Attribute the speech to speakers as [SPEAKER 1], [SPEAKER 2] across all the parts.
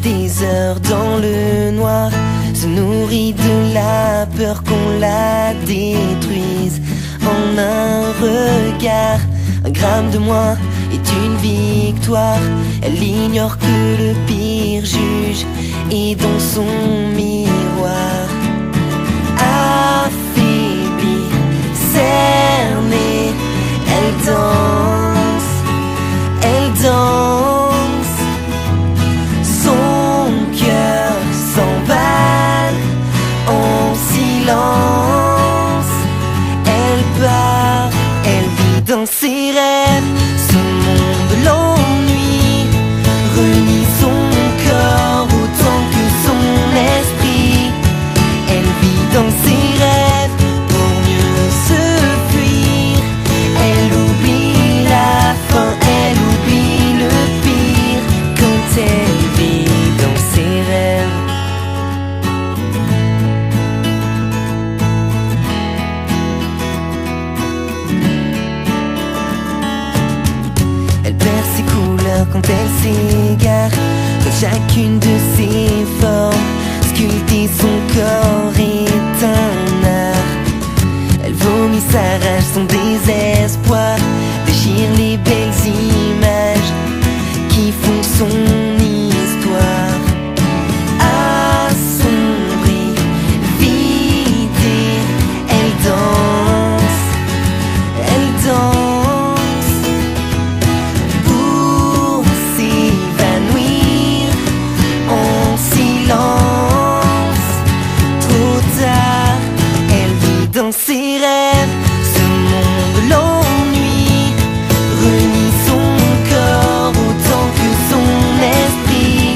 [SPEAKER 1] des heures dans le noir, se nourrit de la peur qu'on la détruise. En un regard, un gramme de moins est une victoire. Elle ignore que le pire juge est dans son miroir. Affaiblie, cernée, elle danse, elle danse. Son cœur s'emballe en silence. Elle part, elle vit dans ses rêves. Ce monde l'ennuie, renie son corps autant que son esprit. Elle vit dans ses rêves pour mieux se fuir. Elle oublie la fin, elle oublie le pire quand elle vit dans ses rêves. Elle perd ses couleurs quand elle s'égare, dans chacune de ses formes. Sculpter son corps est un art. Elle vomit sa rage, son désespoir, déchire les belles images qui font son histoire. Assombrie, vidée, elle danse, elle danse pour s'évanouir en silence. Trop tard, elle vit dans ses rêves. Ce monde l'ennuie, renie son corps autant que son esprit.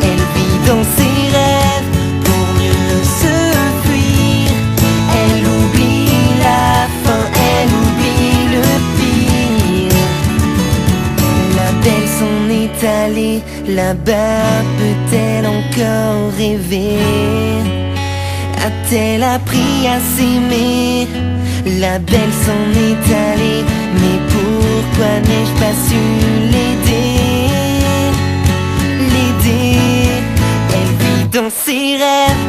[SPEAKER 1] Elle vit dans ses rêves pour mieux se fuir. Elle oublie la fin, elle oublie le pire. La belle s'en est allée, là-bas peut-elle encore rêver? A-t-elle appris à s'aimer? La belle s'en est allée, mais pourquoi n'ai-je pas su l'aider? L'aider, elle vit dans ses rêves.